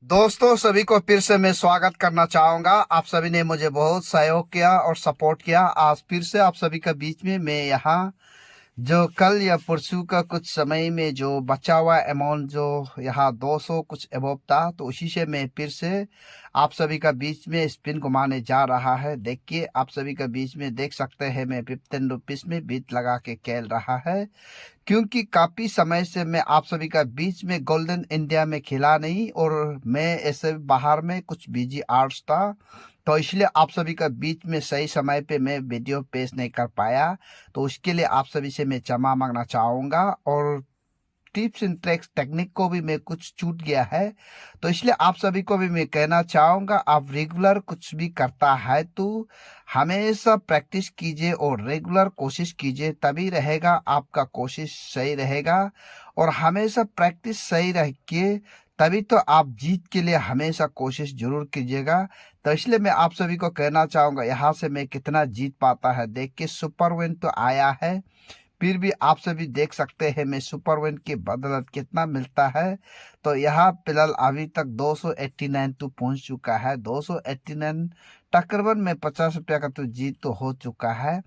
दोस्तों सभी को फिर से मैं स्वागत करना चाहूंगा। आप सभी ने मुझे बहुत सहयोग किया और सपोर्ट किया। आज फिर से आप सभी के बीच में मैं यहाँ जो कल या परसों का कुछ समय में जो बचा हुआ अमाउंट जो यहाँ 200 कुछ अबव था, तो उसी से मैं फिर से आप सभी का बीच में स्पिन घुमाने जा रहा है। देखिए, आप सभी का बीच में देख सकते हैं मैं 15 रुपीज में बीट लगा के खेल रहा है, क्योंकि काफी समय से मैं आप सभी का बीच में गोल्डन इंडिया में खेला नहीं और मैं ऐसे बाहर में कुछ बिजी आर्ट्स था, तो इसलिए आप सभी का बीच में सही समय पे मैं वीडियो पेश नहीं कर पाया। तो उसके लिए आप सभी से मैं क्षमा मांगना चाहूंगा और टिप्स एंड ट्रिक्स टेक्निक को भी मैं कुछ छूट गया है, तो इसलिए आप सभी को भी मैं कहना चाहूंगा, आप रेगुलर कुछ भी करता है तो हमेशा प्रैक्टिस कीजिए और रेगुलर कोशिश कीजिए, तभी रहेगा आपका कोशिश सही रहेगा। और हमेशा प्रैक्टिस सही रखिए, तभी तो आप जीत के लिए हमेशा कोशिश जरूर कीजिएगा। तो इसलिए मैं आप सभी को कहना चाहूंगा, यहाँ से मैं कितना जीत पाता है देख के। सुपर विन तो आया है, फिर भी आप सभी देख सकते हैं मैं सुपर विन की बदौलत कितना मिलता है। तो यहाँ फिलहाल अभी तक 289 तो पहुंच चुका है। 289 तकरीबन में 50 रुपया का तो जीत तो हो चुका है।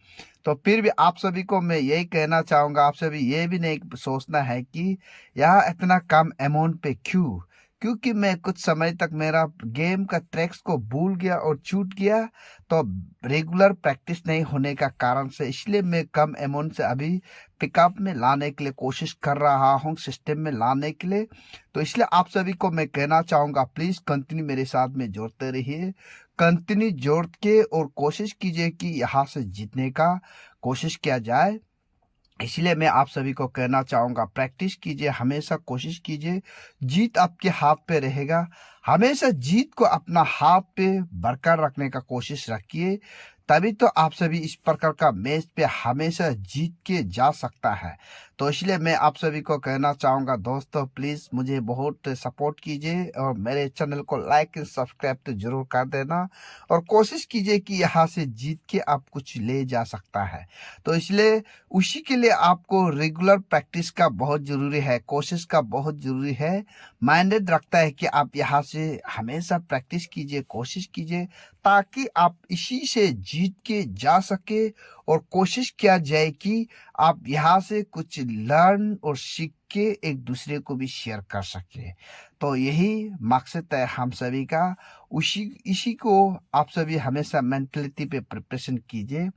तो फिर भी आप सभी को मैं यही कहना चाहूंगा, आप सभी ये भी नहीं सोचना है कि यहाँ इतना कम अमाउंट पे क्यों, क्योंकि मैं कुछ समय तक मेरा गेम का ट्रैक्स को भूल गया और छूट गया। तो रेगुलर प्रैक्टिस नहीं होने का कारण से इसलिए मैं कम अमाउंट से अभी पिकअप में लाने के लिए कोशिश कर रहा हूँ, सिस्टम में लाने के लिए। तो इसलिए आप सभी को मैं कहना चाहूँगा, प्लीज़ कंटिन्यू मेरे साथ में जोड़ते रहिए, कंटिन्यू जोड़ के और कोशिश कीजिए कि यहाँ से जीतने का कोशिश किया जाए। इसलिए मैं आप सभी को कहना चाहूँगा, प्रैक्टिस कीजिए, हमेशा कोशिश कीजिए, जीत आपके हाथ पे रहेगा। हमेशा जीत को अपना हाथ पे बरकरार रखने का कोशिश रखिए, तभी तो आप सभी इस प्रकार का मैच पे हमेशा जीत के जा सकता है। तो इसलिए मैं आप सभी को कहना चाहूँगा, दोस्तों प्लीज़ मुझे बहुत सपोर्ट कीजिए और मेरे चैनल को लाइक एंड सब्सक्राइब तो जरूर कर देना और कोशिश कीजिए कि यहाँ से जीत के आप कुछ ले जा सकता है। तो इसलिए उसी के लिए आपको रेगुलर प्रैक्टिस का बहुत ज़रूरी है, कोशिश का बहुत ज़रूरी है। माइंडेड रखता है कि आप यहाँ से हमेशा प्रैक्टिस कीजिए, कोशिश कीजिए, ताकि आप इसी से जीत के जा सके और कोशिश किया जाए कि आप यहाँ से कुछ लर्न और सीख के एक दूसरे को भी शेयर कर सके। तो यही मकसद है हम सभी का। उसी इसी को आप सभी हमेशा मेंटलिटी पे प्रिपरेशन कीजिए।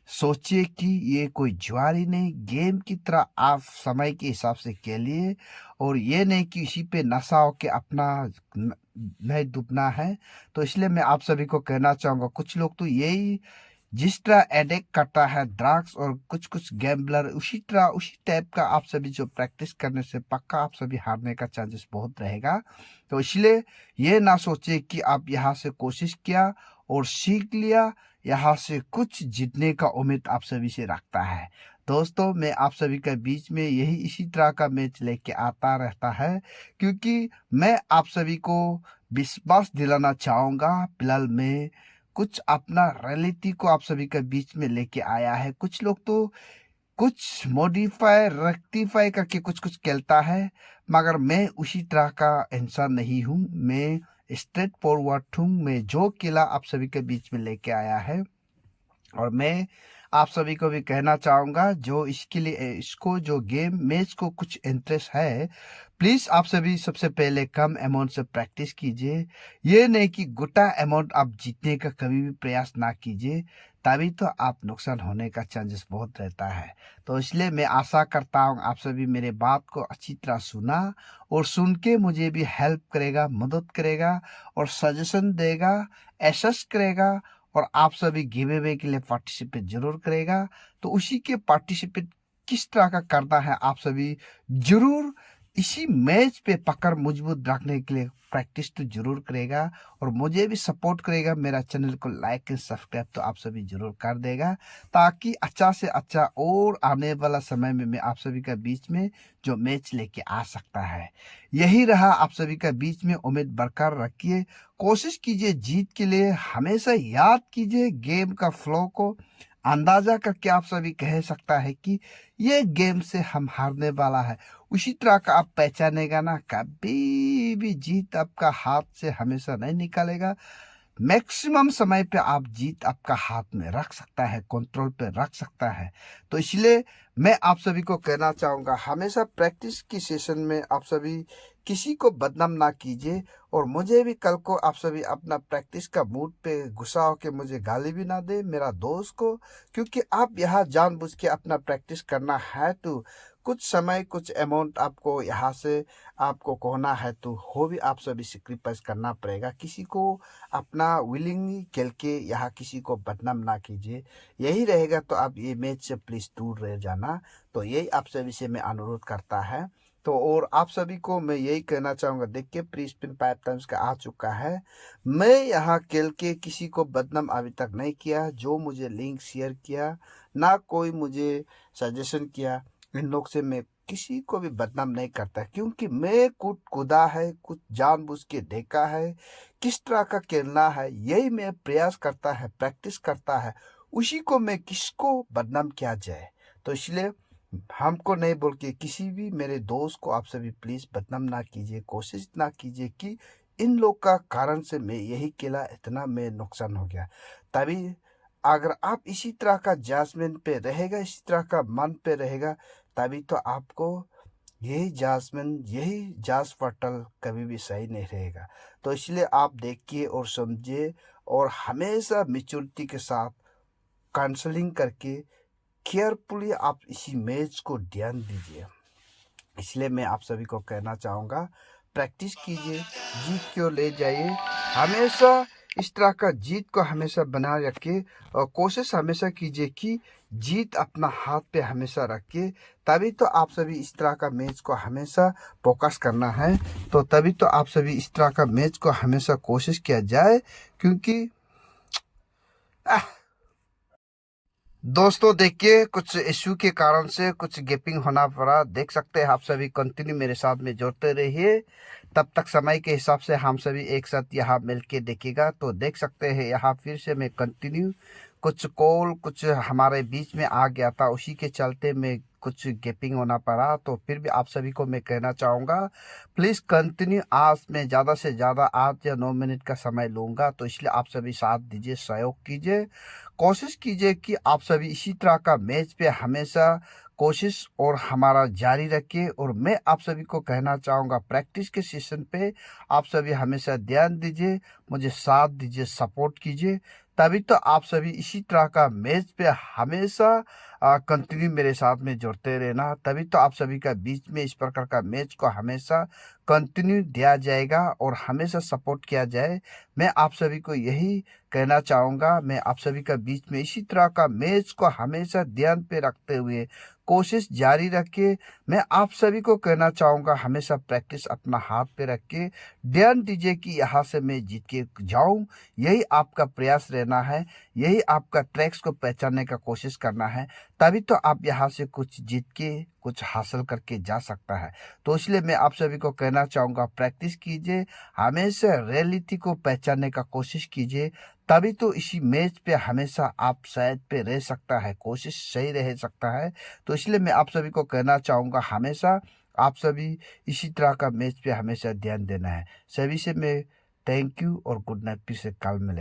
सोचिए कि ये कोई जुआरी नहीं, गेम की तरह आप समय के हिसाब से खेलिए और ये नहीं कि इसी पे नशा हो के अपना नहीं डूबना है। तो इसलिए मैं आप सभी को कहना चाहूँगा, कुछ लोग तो यही जिस तरह एडिक्ट करता है ड्रग्स और कुछ कुछ गैम्बलर, उसी तरह उसी टाइप का आप सभी जो प्रैक्टिस करने से पक्का आप सभी हारने का चांसेस बहुत रहेगा। तो इसलिए ये ना सोचे कि आप यहाँ से कोशिश किया और सीख लिया, यहाँ से कुछ जीतने का उम्मीद आप सभी से रखता है। दोस्तों मैं आप सभी के बीच में यही इसी तरह का मैच लेके आता रहता है, क्योंकि मैं आप सभी को विश्वास दिलाना चाहूँगा। फिलहाल मैं कुछ अपना रियलिटी को आप सभी के बीच में लेके आया है। कुछ लोग तो कुछ मॉडिफाई रेक्टिफाई करके कुछ कुछ कहता है, मगर मैं उसी तरह का इंसान नहीं हूँ। मैं स्ट्रेट फॉरवर्ड हूँ। मैं जो किला आप सभी के बीच में लेके आया है, और मैं आप सभी को भी कहना चाहूँगा, जो इसके लिए इसको जो गेम मैच को कुछ इंटरेस्ट है, प्लीज़ आप सभी सबसे पहले कम अमाउंट से प्रैक्टिस कीजिए। ये नहीं कि गोटा अमाउंट आप जीतने का कभी भी प्रयास ना कीजिए, तभी तो आप नुकसान होने का चांसेस बहुत रहता है। तो इसलिए मैं आशा करता हूँ आप सभी मेरे बात को अच्छी तरह सुना और सुन के मुझे भी हेल्प करेगा, मदद करेगा और सजेशन देगा, एसेस करेगा और आप सभी गिव अवे के लिए पार्टिसिपेट जरूर करेगा। तो उसी के पार्टिसिपेट किस तरह का करना है, आप सभी जरूर इसी मैच पे पकड़ मजबूत रखने के लिए प्रैक्टिस तो जरूर करेगा और मुझे भी सपोर्ट करेगा। मेरा चैनल को लाइक एंड सब्सक्राइब तो आप सभी जरूर कर देगा, ताकि अच्छा से अच्छा और आने वाला समय में मैं आप सभी का बीच में जो मैच लेके आ सकता है। यही रहा आप सभी का बीच में, उम्मीद बरकरार रखिए, कोशिश कीजिए जीत के लिए, हमेशा याद कीजिए गेम का फ्लो को। अंदाजा करके आप सभी कह सकता है कि ये गेम से हम हारने वाला है। उसी तरह का आप पहचानेगा ना, कभी भी जीत आपका हाथ से हमेशा नहीं निकलेगा। मैक्सिमम समय पे आप जीत आपका हाथ में रख सकता है, कंट्रोल पे रख सकता है। तो इसलिए मैं आप सभी को कहना चाहूँगा, हमेशा प्रैक्टिस की सेशन में आप सभी किसी को बदनाम ना कीजिए, और मुझे भी कल को आप सभी अपना प्रैक्टिस का मूड पे गुस्सा होकर मुझे गाली भी ना दे, मेरा दोस्त को। क्योंकि आप यहाँ जानबूझ के अपना प्रैक्टिस करना है तो कुछ समय कुछ अमाउंट आपको यहाँ से आपको कहना है तो वो भी आप सभी सेक्रीफाइस करना पड़ेगा। किसी को अपना विलिंगली खेल के यहाँ किसी को बदनाम ना कीजिए। यही रहेगा तो आप ये मैच से प्लीज़ दूर रह जाना। तो यही आप सभी से मैं अनुरोध करता है। तो और आप सभी को मैं यही कहना चाहूँगा, देखिए प्री स्पिन 5 टाइम्स का आ चुका है। मैं यहाँ खेल के किसी को बदनाम अभी तक नहीं किया। जो मुझे लिंक शेयर किया, ना कोई मुझे सजेशन किया, इन लोग से मैं किसी को भी बदनाम नहीं करता, क्योंकि मैं कुछ कूदा है, कुछ जानबूझ के देखा है, किस तरह का खेलना है, यही मैं प्रयास करता है, प्रैक्टिस करता है, उसी को मैं किसको बदनाम किया जाए। तो इसलिए हमको नहीं बोल के किसी भी मेरे दोस्त को आप सभी प्लीज़ बदनाम ना कीजिए, कोशिश ना कीजिए कि इन लोग का कारण से मैं यही खेला, इतना मैं नुकसान हो गया। तभी अगर आप इसी तरह का जजमेंट पे रहेगा, इसी तरह का मन पे रहेगा, तभी तो आपको यही जजमेंट, यही जांच पड़ताल कभी भी सही नहीं रहेगा। तो इसलिए आप देखिए और समझिए, और हमेशा मैच्योरिटी के साथ काउंसलिंग करके केयरफुली आप इसी मैच को ध्यान दीजिए। इसलिए मैं आप सभी को कहना चाहूँगा, प्रैक्टिस कीजिए, जीत क्यों ले जाइए। हमेशा इस तरह का जीत को हमेशा बनाए रखिए, और कोशिश हमेशा कीजिए कि जीत अपना हाथ पे हमेशा रखिए। तभी तो आप सभी इस तरह का मैच को हमेशा फोकस करना है। तो तभी तो आप सभी इस तरह का मैच को हमेशा कोशिश किया जाए, क्योंकि दोस्तों देखिए, कुछ इश्यू के कारण से कुछ गैपिंग होना पड़ा, देख सकते हैं आप सभी। कंटिन्यू मेरे साथ में जुड़ते रहिए, तब तक समय के हिसाब से हम सभी एक साथ यहाँ मिल के देखिएगा। तो देख सकते हैं यहाँ फिर से मैं कंटिन्यू कुछ कॉल कुछ हमारे बीच में आ गया था, उसी के चलते मैं कुछ गैपिंग होना पड़ा। तो फिर भी आप सभी को मैं कहना चाहूँगा, प्लीज़ कंटिन्यू। आज मैं ज़्यादा से ज़्यादा 8 या 9 मिनट का समय लूँगा, तो इसलिए आप सभी साथ दीजिए, सहयोग कीजिए। कोशिश कीजिए कि आप सभी इसी तरह का मैच पे हमेशा कोशिश और हमारा जारी रखिए। और मैं आप सभी को कहना चाहूँगा, प्रैक्टिस के सेशन पे आप सभी हमेशा ध्यान दीजिए, मुझे साथ दीजिए, सपोर्ट कीजिए। तभी तो आप सभी इसी तरह का मैच पे हमेशा कंटिन्यू मेरे साथ में जुड़ते रहना। तभी तो आप सभी का बीच में इस प्रकार का मैच को हमेशा कंटिन्यू दिया जाएगा और हमेशा सपोर्ट किया जाए। मैं आप सभी को यही कहना चाहूँगा, मैं आप सभी का बीच में इसी तरह का मैच को हमेशा ध्यान पे रखते हुए कोशिश जारी रखिए। मैं आप सभी को कहना चाहूँगा, हमेशा प्रैक्टिस अपना हाथ पे रख के ध्यान दीजिए कि यहाँ से मैं जीत के जाऊँ। यही आपका प्रयास रहना है, यही आपका ट्रैक्स को पहचानने का कोशिश करना है। तभी तो आप यहाँ से कुछ जीत के कुछ हासिल करके जा सकता है। तो इसलिए मैं आप सभी को कहना चाहूँगा, प्रैक्टिस कीजिए, हमेशा रियलिटी को पहचानने का कोशिश कीजिए। तभी तो इसी मैच पे हमेशा आप शायद पे रह सकता है, कोशिश सही रह सकता है। तो इसलिए मैं आप सभी को कहना चाहूँगा, हमेशा आप सभी इसी तरह का मैच पे हमेशा ध्यान देना है। सभी से मैं थैंक यू और गुड नाइट, फिर से कल मिलेंगे।